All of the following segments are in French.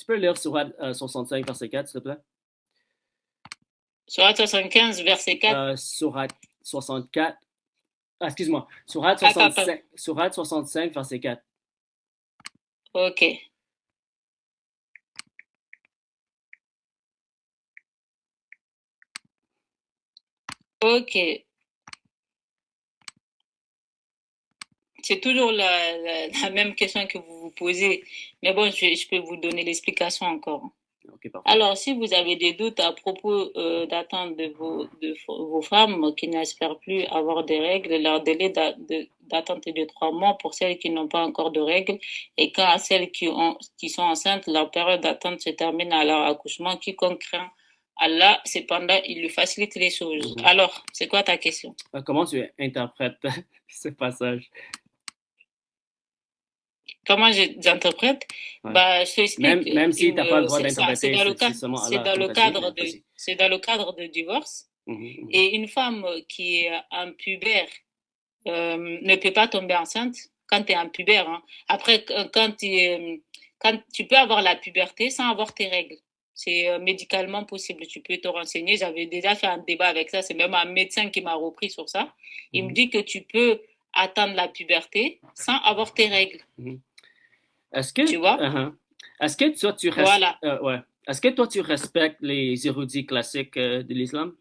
peux lire Sourate 65, verset 4, s'il te plaît? Sourate 75, verset 4. Sourate 64. Ah, excuse-moi. Sourate Attends. 65, verset 4. Ok. Ok. C'est toujours la même question que vous vous posez. Mais bon, je peux vous donner l'explication encore. Ok, parfait. Alors, si vous avez des doutes à propos d'attente de vos femmes qui n'espèrent plus avoir des règles, leur délai d'attente est de 3 mois pour celles qui n'ont pas encore de règles. Et quand à celles qui sont enceintes, leur période d'attente se termine à leur accouchement. Quiconque craint Allah, cependant, il lui facilite les choses. Alors, c'est quoi ta question? Comment tu interprètes ce passage? Comment j'interprète? Ouais. Bah, je t'explique. Même si tu n'as pas le droit d'interpréter, c'est dans le cadre de divorce. Et une femme qui est en pubère ne peut pas tomber enceinte quand tu es en pubère. Hein. Après, quand tu peux avoir la puberté sans avoir tes règles. C'est médicalement possible. Tu peux te renseigner. J'avais déjà fait un débat avec ça. C'est même un médecin qui m'a repris sur ça. Il me dit que tu peux atteindre la puberté sans avoir tes règles. Est-ce que, tu vois? Est-ce que toi, voilà. Est-ce que toi, tu respectes les érudits classiques de l'islam?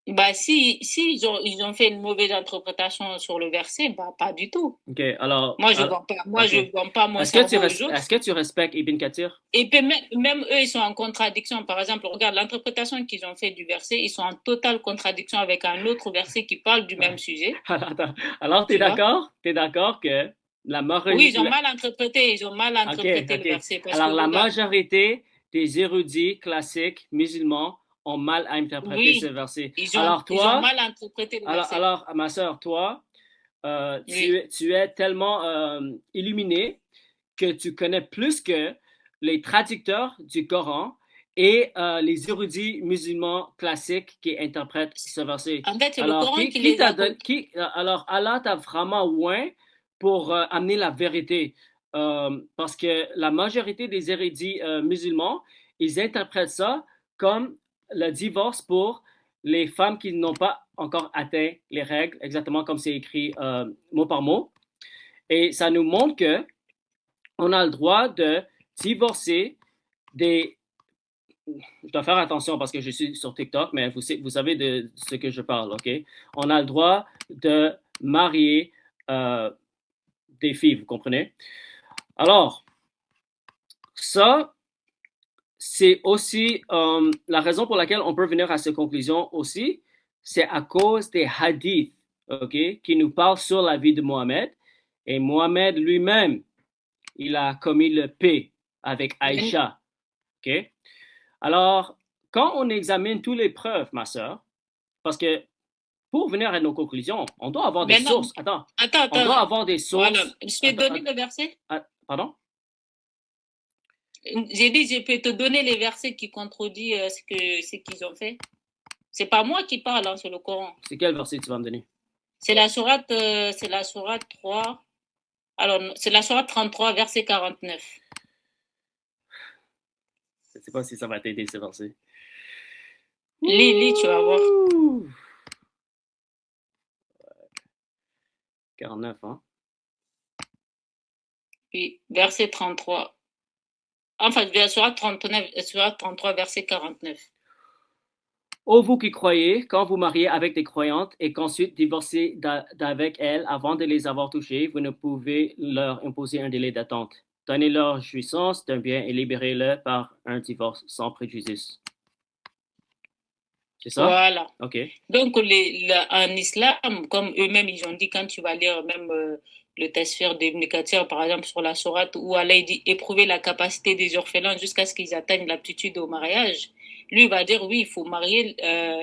Bah, si ils ont fait une mauvaise interprétation sur le verset, bah, pas du tout. Ok, alors. Moi, je ne vends pas mon cerveau aux autres. Est-ce que tu respectes Ibn Kathir? Et puis, même eux, ils sont en contradiction. Par exemple, regarde l'interprétation qu'ils ont fait du verset, ils sont en totale contradiction avec un autre verset qui parle du même sujet. Alors, tu es d'accord? Tu es d'accord que la majorité. Oui, ils ont mal interprété le verset. Alors, la majorité des érudits classiques musulmans ont mal interprété ce verset. Ils ont mal interprété le verset. Alors, ma soeur, toi, tu es tellement illuminé que tu connais plus que les traducteurs du Coran et les érudits musulmans classiques qui interprètent ce verset. En fait, c'est le Coran qui les a alors, Allah t'a vraiment oint pour amener la vérité. Parce que la majorité des érudits musulmans, ils interprètent ça comme le divorce pour les femmes qui n'ont pas encore atteint les règles, exactement comme c'est écrit mot par mot. Et ça nous montre que on a le droit de divorcer des... Je dois faire attention parce que je suis sur TikTok, mais vous savez de ce que je parle, OK? On a le droit de marier des filles, vous comprenez? Alors, ça, c'est aussi la raison pour laquelle on peut venir à cette conclusion aussi, c'est à cause des hadiths, OK, qui nous parlent sur la vie de Mohammed. Et Mohammed lui-même, il a commis le P avec Aïcha. OK? Alors, quand on examine toutes les preuves, ma soeur, parce que pour venir à nos conclusions, on doit avoir des sources. Attends. On doit avoir des sources. Voilà. Je peux donner le verset? Pardon? J'ai dit, je peux te donner les versets qui contredisent ce qu'ils ont fait. C'est pas moi qui parle, hein, c'est le Coran. C'est quel verset tu vas me donner? C'est la sourate 3. Alors, c'est la sourate 33, verset 49. Je ne sais pas si ça va t'aider, ce verset. Lis, tu vas voir. 49, hein? Puis, verset 33. Enfin, sourate 33, verset 49. Ô vous qui croyez, quand vous mariez avec des croyantes et qu'ensuite divorcez d'avec elles avant de les avoir touchées, vous ne pouvez leur imposer un délai d'attente. Donnez-leur jouissance d'un bien et libérez-le par un divorce sans préjudice. C'est ça? Voilà. OK. Donc, en islam, comme eux-mêmes, ils ont dit, quand tu vas lire même le Tasfir d'Ibn Kathir, par exemple, sur la sourate, où Allah dit éprouver la capacité des orphelins jusqu'à ce qu'ils atteignent l'aptitude au mariage, lui va dire, oui, il faut marier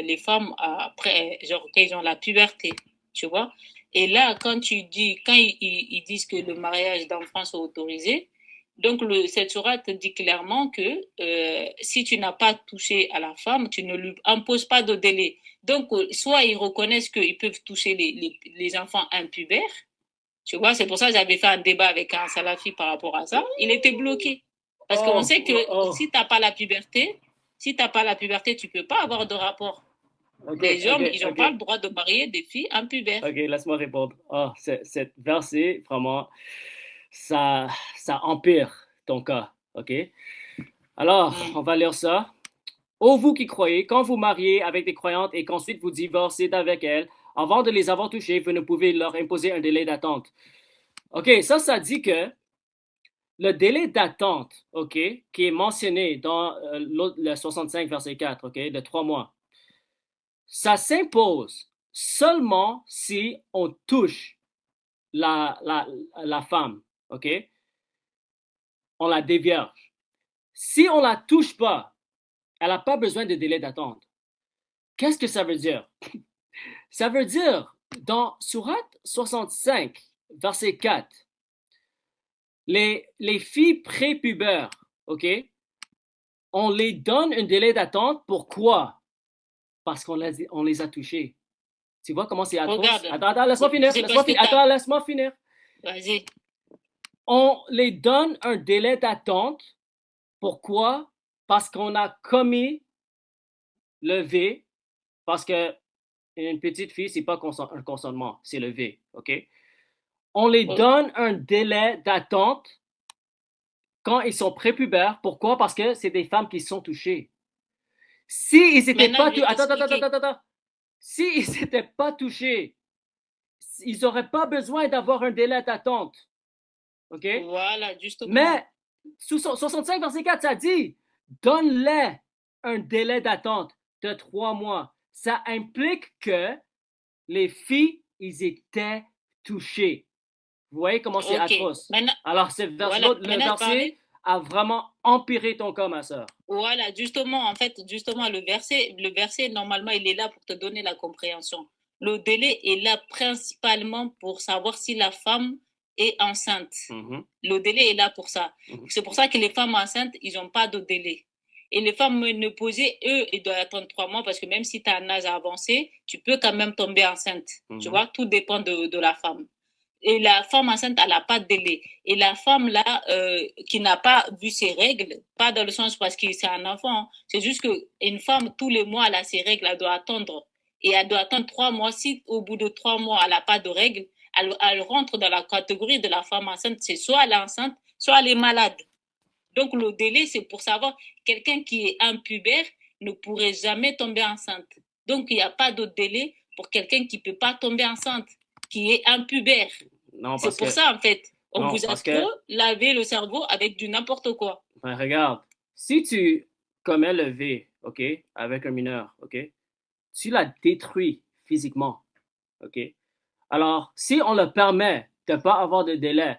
les femmes après, genre, quand ils ont la puberté, tu vois. Et là, quand ils disent que le mariage d'enfants est autorisé, donc, cette sourate dit clairement que si tu n'as pas touché à la femme, tu ne lui imposes pas de délai. Donc, soit ils reconnaissent qu'ils peuvent toucher les enfants impubères, tu vois, c'est pour ça que j'avais fait un débat avec un salafi par rapport à ça. Il était bloqué. Parce qu'on sait que Oh, si t'as pas la puberté, tu peux pas avoir de rapport. ok, Les ok, hommes, ils n'ont ok. pas le droit de marier des filles impubères. Ok, laisse-moi répondre. Ah, cette verset, vraiment, ça, ça empire ton cas. Ok? Alors, Mm. on va lire ça. Ô vous qui croyez, quand vous mariez avec des croyantes et qu'ensuite vous divorcez d'avec elles, avant de les avoir touchées, vous ne pouvez leur imposer un délai d'attente. OK, ça dit que le délai d'attente, OK, qui est mentionné dans le 65, verset 4, OK, de 3 mois, ça s'impose seulement si on touche la, la, la femme, OK? On la dévierge. Si on la touche pas, elle n'a pas besoin de délai d'attente. Qu'est-ce que ça veut dire? Ça veut dire, dans Sourate 65, verset 4, les filles prépubères, OK, on les donne un délai d'attente. Pourquoi? Parce on les a touchées. Tu vois comment c'est atroce? Regarde, Attends, laisse-moi finir. c'est Laisse-moi parce que finir. t'as. Attends, laisse-moi finir. Vas-y. On les donne un délai d'attente. Pourquoi? Parce qu'on a commis le V, parce que une petite fille, c'est pas un consentement, c'est le V, OK? On les donne un délai d'attente quand ils sont prépubères. Pourquoi? Parce que c'est des femmes qui sont touchées. Si ils n'étaient Maintenant, pas je vais touchés, t'expliquer. attends. Si ils n'étaient pas touchés, ils n'auraient pas besoin d'avoir un délai d'attente. OK? Voilà, justement. Mais, sous 65, verset 4, ça dit, donne-les un délai d'attente de 3 mois. Ça implique que les filles, ils étaient touchées. Vous voyez comment c'est Ok. atroce. Maintenant, Alors, voilà. le Maintenant, je verset parlais. a vraiment empiré ton cas, ma soeur. Voilà, justement, en fait, justement, le verset, normalement, il est là pour te donner la compréhension. Le délai est là principalement pour savoir si la femme est enceinte. Mhm, Le délai est là pour ça. mhm, C'est pour ça que les femmes enceintes, ils n'ont pas de délai. Et les femmes ménopausées, eux, ils doivent attendre 3 mois parce que même si tu as un âge avancé, tu peux quand même tomber enceinte. Tu mhm. vois, tout dépend de la femme. Et la femme enceinte, elle n'a pas de délai. Et la femme là, qui n'a pas vu ses règles, pas dans le sens parce que c'est un enfant, c'est juste qu'une femme, tous les mois, elle a ses règles, elle doit attendre. Et elle doit attendre 3 mois. Si au bout de 3 mois, elle n'a pas de règles, elle rentre dans la catégorie de la femme enceinte. C'est soit elle est enceinte, soit elle est malade. Donc le délai, c'est pour savoir, quelqu'un qui est impubère ne pourrait jamais tomber enceinte. Donc il n'y a pas de délai pour quelqu'un qui ne peut pas tomber enceinte, qui est impubère. Non, C'est parce pour que, ça, en fait. On non, vous a parce que, trop lavé le cerveau avec du n'importe quoi. ben, regarde, si tu commets le V, OK, avec un mineur, OK, tu l'as détruit physiquement, OK. Alors, si on le permet de ne pas avoir de délai,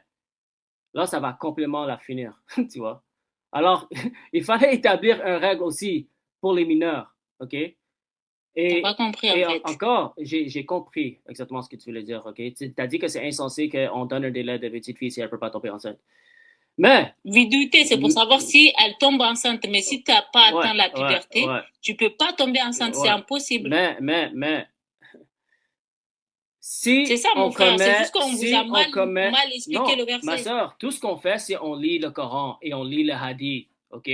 là, ça va complètement la finir, tu vois. Alors, il fallait établir une règle aussi pour les mineurs, OK? T'as pas Et, compris, en et fait. encore, j'ai compris exactement ce que tu voulais dire, OK? Tu as dit que c'est insensé qu'on donne un délai de petite fille si elle ne peut pas tomber enceinte. Mais, Viduité, c'est pour savoir si elle tombe enceinte. Mais si tu n'as pas ouais, atteint la ouais, puberté, ouais, tu peux pas tomber enceinte. C'est ouais. impossible. Mais, C'est si ça, on mon frère. C'est commet, juste qu'on vous a mal expliqué non, le ma verset. soeur, tout ce qu'on fait, c'est on lit le Coran et on lit le Hadith, OK?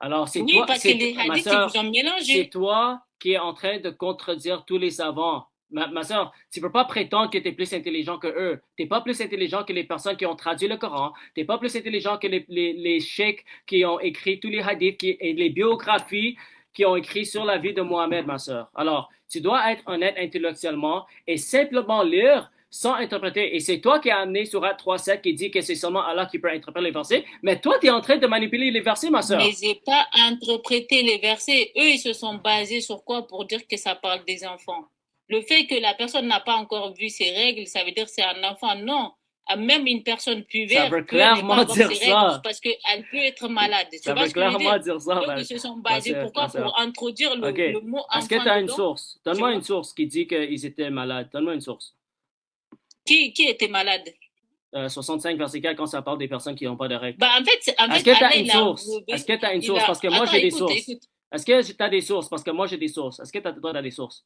Alors, Oui, parce que les ma hadiths, ils vous soeur, ont c'est mélangé. toi qui es en train de contredire tous les savants. Ma soeur, tu ne peux pas prétendre que tu es plus intelligent que eux. Tu n'es pas plus intelligent que les personnes qui ont traduit le Coran. Tu n'es pas plus intelligent que les sheikhs qui ont écrit tous les hadiths et les biographies qui ont écrit sur la vie de Mohammed, ma soeur. Alors, tu dois être honnête intellectuellement et simplement lire sans interpréter. Et c'est toi qui as amené Surat 3.7 qui dit que c'est seulement Allah qui peut interpréter les versets. Mais toi, tu es en train de manipuler les versets, ma Mais soeur. j'ai pas interprété les versets. Eux, ils se sont basés sur quoi pour dire que ça parle des enfants? Le fait que la personne n'a pas encore vu ses règles, ça veut dire que c'est un enfant. Non. Même une personne Ça pubère veut peut ne pas clairement avoir dire ses règles ça. parce qu'elle peut être malade. Tu Ça vois veut ce que je veux clairement dire? dire ça, Donc, ils se sont ma basés. soeur, ma Pourquoi? soeur. Pour introduire OK. le mot Est-ce que enfant tu as une dedans. source? Tu Donne-moi une vois? source qui dit qu'ils étaient malades. Donne-moi une source. Qui était malade? 65, verset 4, quand ça parle des personnes qui n'ont pas de règles. Bah, en Est-ce fait, que tu Allah, as une il a source? Est-ce enrobé. que tu as une Il source? a. Parce que moi, Attends, j'ai des écoute, sources. écoute. Est-ce que tu as des sources? Parce que moi, j'ai des sources. Est-ce que tu as le droit d'avoir des sources?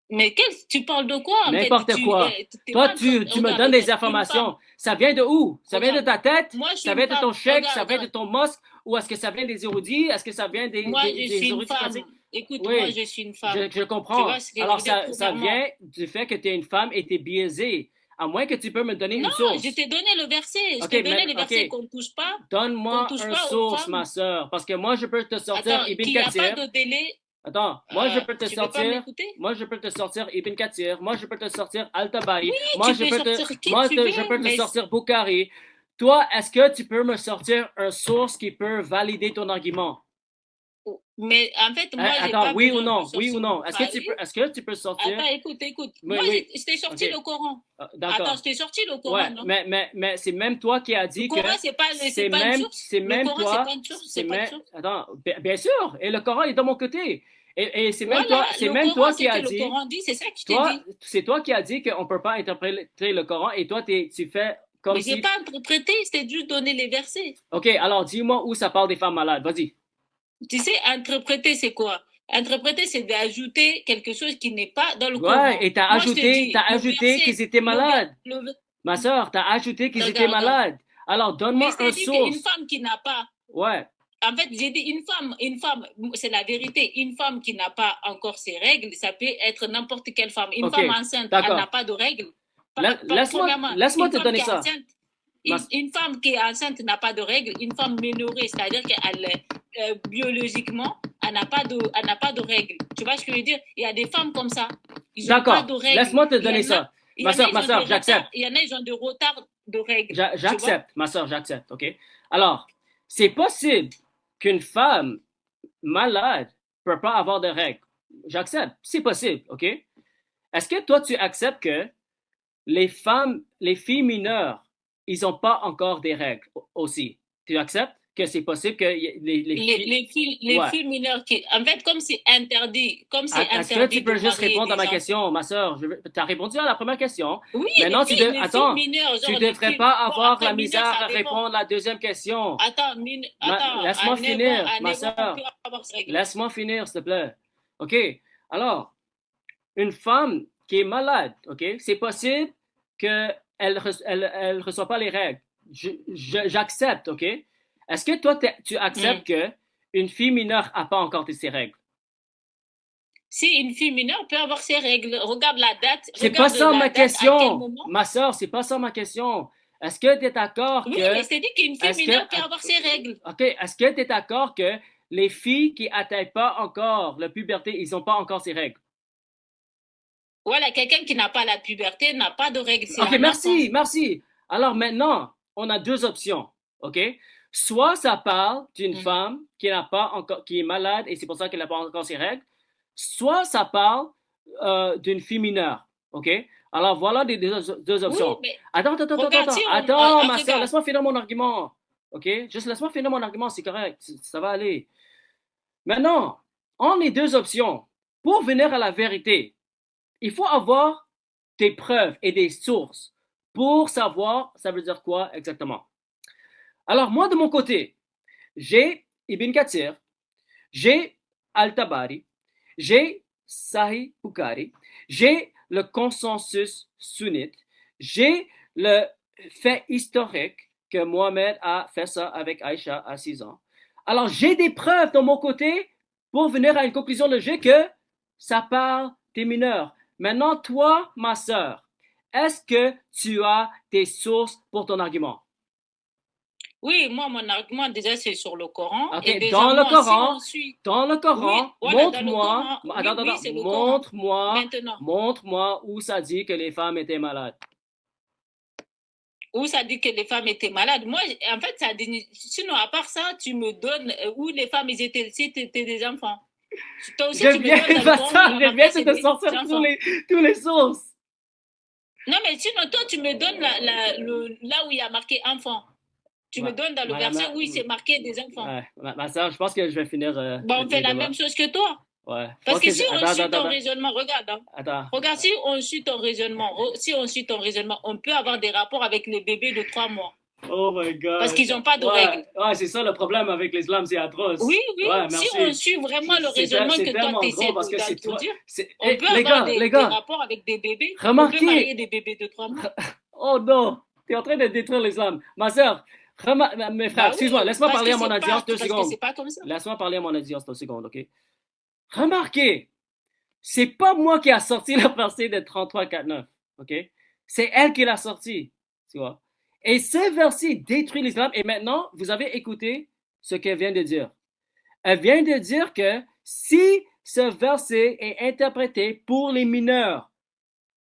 Mais tu parles de quoi, en fait? N'importe quoi. T'es Toi, pas en train de... tu me Regarde, donnes des regarde, une femme, informations. Ça vient de où? Ça vient de regarde. ta tête? Moi, je suis Ça une vient de femme. ton chèque? Ça Regarde, vient de regarde. ton mosque? Ou est-ce que ça vient des érudits? Est-ce que ça vient Moi, je des suis une érudits femme. classiques? Écoute, moi, Oui, je suis une femme. je Tu comprends. vois ce que je Alors, veux dire, ça premièrement? vient du fait que tu es une femme et tu es biaisée. À moins que tu peux me donner Non, une je source. t'ai donné le verset. Je OK, t'ai mais, donné le verset OK. qu'on ne Donne-moi touche un pas aux source, ma femmes. sœur. Parce que moi, je peux te sortir Attends, Ibn qu'il n'y a pas Kathir. de délai. Attends, moi je peux te Tu veux pas sortir, m'écouter? moi je peux te sortir Ibn Kathir, moi je peux te sortir Al-Tabari, Oui, tu peux sortir qui tu je veux, peux te mais sortir Bukhari. Toi, est-ce que tu peux me sortir un source qui peut valider ton argument? en fait, moi, j'ai Attends, pas besoin de oui ou sortir non? Bukhari. Est-ce que tu peux sortir? Attends, écoute, écoute. Oui, Moi, oui, je t'ai sorti ok, le Coran. Attends, je d'accord. t'ai sorti le Coran, Ouais, non? mais c'est même toi qui as Le dit que Coran, c'est pas une source. c'est Le même Coran, c'est toi, pas une source, c'est c'est pas une même, source. attends, bien sûr, et le Coran est de mon côté. Et Voilà, c'est le même Coran, toi c'est qui que as le dit, Coran dit, c'est ça que je t'ai dit. c'est toi qui as dit qu'on ne peut pas interpréter le Coran et toi, tu fais comme Mais j'ai si... pas interprété, c'était juste donner les versets. OK, alors dis-moi où ça parle des femmes malades. Vas-y. Tu sais, interpréter, c'est quoi? Interpréter, c'est d'ajouter quelque chose qui n'est pas dans le Ouais, Coran. et Moi, je te dis, t'as le ajouté verset, qu'ils étaient malades. le, Ma soeur, t'as ajouté qu'ils étaient regarde, regarde. malades. Alors, Mais donne-moi un c'est-à-dire qu'une source. femme qui n'a pas, Ouais. en fait, j'ai dit une femme, c'est la vérité. Une femme qui n'a pas encore ses règles, ça peut être n'importe quelle femme. Une OK, femme enceinte, elle n'a pas de règles. Laisse-moi te donner ça. Une femme qui est enceinte n'a pas de règles. Une femme minorée, c'est-à-dire qu'elle biologiquement, elle n'a pas de règles. Tu vois ce que je veux dire? Il y a des femmes comme ça. Ils n'ont pas de D'accord, règles. laisse-moi te donner ça. Ma soeur, j'accepte. Il y en a, ils ont de retard de règles. J'accepte, ma soeur, j'accepte, OK? Alors, c'est possible qu'une femme malade ne peut pas avoir de règles. J'accepte, c'est possible, OK? Est-ce que toi, tu acceptes que les filles mineures, ils n'ont pas encore des règles aussi? Tu acceptes que c'est possible que les filles mineures en fait, comme c'est interdit, Est-ce que tu peux juste répondre à ma question, ma soeur? Tu as répondu à la première question. Oui, maintenant, filles mineures, tu ne devrais pas avoir la misère à répondre à la deuxième question. Attends, laisse-moi finir, ma soeur. Laisse-moi finir, s'il te plaît. OK. Alors, une femme qui est malade, OK, c'est possible qu'elle ne reçoit pas les règles. J'accepte, OK? Est-ce que toi, tu acceptes qu'une fille mineure n'a pas encore ses règles? Si une fille mineure peut avoir ses règles, regarde la date. C'est pas ça ma question. Ma soeur, c'est pas ça ma question. Est-ce que tu es d'accord que... Oui, mais c'est dit qu'une fille mineure peut avoir ses règles. OK. Est-ce que tu es d'accord que les filles qui n'atteignent pas encore la puberté, ils n'ont pas encore ces règles? Voilà, quelqu'un qui n'a pas la puberté n'a pas de règles. OK, merci. Alors maintenant, on a deux options. OK? Soit ça parle d'une femme qui n'a pas encore, qui est malade et c'est pour ça qu'elle n'a pas encore ses règles. Soit ça parle d'une fille mineure. OK? Alors voilà les deux options. Oui, attends, ma soeur, laisse-moi finir mon argument. OK? Juste laisse-moi finir mon argument, c'est correct. Ça va aller. Maintenant, en les deux options, pour venir à la vérité, il faut avoir des preuves et des sources pour savoir ça veut dire quoi exactement. Alors, moi, de mon côté, j'ai Ibn Kathir, j'ai Al-Tabari, j'ai Sahih Bukhari, j'ai le consensus sunnite, j'ai le fait historique que Mohamed a fait ça avec Aïcha à 6 ans. Alors, j'ai des preuves de mon côté pour venir à une conclusion logique que ça parle des mineurs. Maintenant, toi, ma sœur, est-ce que tu as des sources pour ton argument? Oui, moi, mon argument, déjà, c'est sur le Coran. Okay, et déjà, dans le Coran, montre-moi où ça dit que les femmes étaient malades. Où ça dit que les femmes étaient malades. Moi, en fait, ça dit... Sinon, à part ça, tu me donnes où les femmes étaient, si tu étais des enfants. Toi aussi, tu me donnes je viens de te sortir tous les sources. Non, mais sinon, toi, tu me donnes là où il y a marqué enfant. Tu me donnes dans le verset où il s'est marqué des enfants. Ouais, ma soeur, je pense que je vais finir. On fait la même chose que toi. Ouais. Parce que si on suit ton raisonnement, regarde. Regarde, si on suit ton raisonnement, on peut avoir des rapports avec les bébés de 3 mois. Oh my Parce God. qu'ils n'ont pas de Ouais, règles. ouais, c'est ça le problème avec l'islam, c'est atroce. Oui, oui, Ouais, si on merci. suit vraiment le raisonnement C'est que toi, tu tellement gros essaies parce que c'est toi. d'introduire, on Eh, peut avoir des, les des gars, rapports avec des bébés, on peut marier remarquez. des bébés de 3 mois. Oh non, tu es en train de détruire l'islam. Ma soeur, mes frères, Bah oui, excuse-moi, laisse-moi parler à mon audience deux parce que secondes. c'est pas comme ça. Laisse-moi parler à mon audience 2 secondes, ok? Remarquez, c'est pas moi qui a sorti le verset de 33-49, ok? C'est elle qui l'a sorti, tu vois? Et ce verset détruit l'islam. Et maintenant, vous avez écouté ce qu'elle vient de dire. Elle vient de dire que si ce verset est interprété pour les mineurs,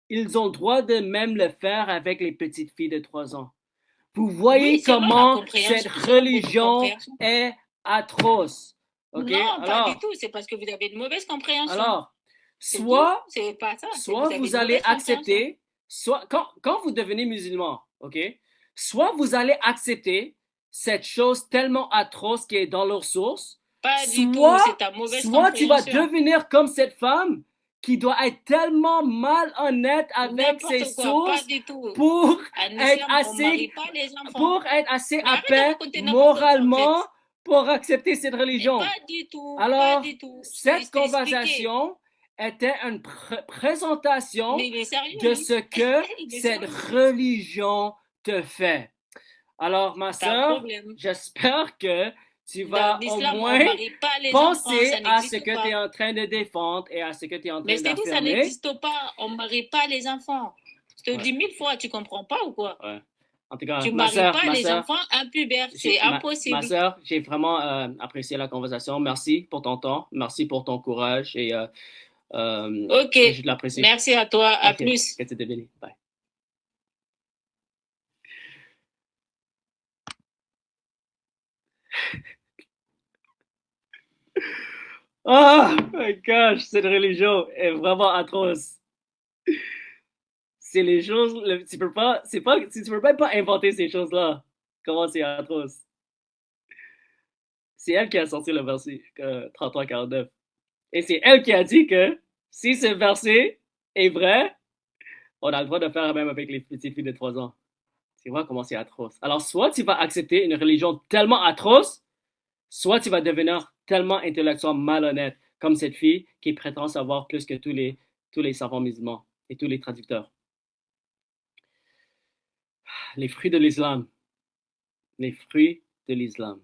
ils ont le droit de même le faire avec les petites filles de 3 ans. Vous Oui, voyez selon la comment cette compréhension, selon votre religion compréhension. est atroce. OK? Non, pas du tout. C'est parce que vous avez une mauvaise compréhension. Alors, C'est tout. soit, C'est pas ça. C'est soit vous avez vous une allez mauvaise compréhension. accepter, soit, quand vous devenez musulman, OK? Soit vous allez accepter cette chose tellement atroce qui est dans leur source, Pas du tout. soit, C'est ta mauvaise soit tu vas compréhension. devenir comme cette femme qui doit être tellement malhonnête avec ses N'importe quoi. Pas sources du tout. pour En être islam, on ne assez, marie pas les enfants. pour être assez Mais à arrête de paix raconter n'importe quoi, en fait. moralement pour accepter cette Et religion. pas du tout. Pas Alors, du tout. cette Je t'ai expliqué. conversation était une présentation Mais il est sérieux, de lui. ce que Il est cette sérieux. religion te fait. Alors, ma T'as un sœur, problème. j'espère que tu Dans vas au l'islam, on moins ne marie pas les enfants. penser Ça à ce n'existe que tu es pas. en train de défendre et à ce que tu es en Mais train je t'ai dit, ça d'affirmer. n'existe pas. On ne marie pas les enfants. Je te Ouais, dis 1000 fois, tu comprends pas ou quoi? ouais. En tout cas, Tu maries pas ma les sœur, enfants impubères. C'est ma impossible. sœur, j'ai vraiment apprécié la conversation. Merci pour ton temps, merci pour ton courage et Ok. je l'apprécie. Merci à toi. À Ok, plus. que tu te bénis. Bye. Oh my gosh, cette religion est vraiment atroce. C'est les choses, tu peux pas, c'est pas, tu peux même pas inventer ces choses-là. Comment c'est atroce. C'est elle qui a sorti le verset 33-49. Et c'est elle qui a dit que si ce verset est vrai, on a le droit de faire même avec les petites filles de 3 ans. Tu vois comment c'est atroce. Alors, soit tu vas accepter une religion tellement atroce, soit tu vas devenir tellement intellectuellement malhonnête, comme cette fille qui prétend savoir plus que tous les savants musulmans et tous les traducteurs. Les fruits de l'islam. Les fruits de l'islam.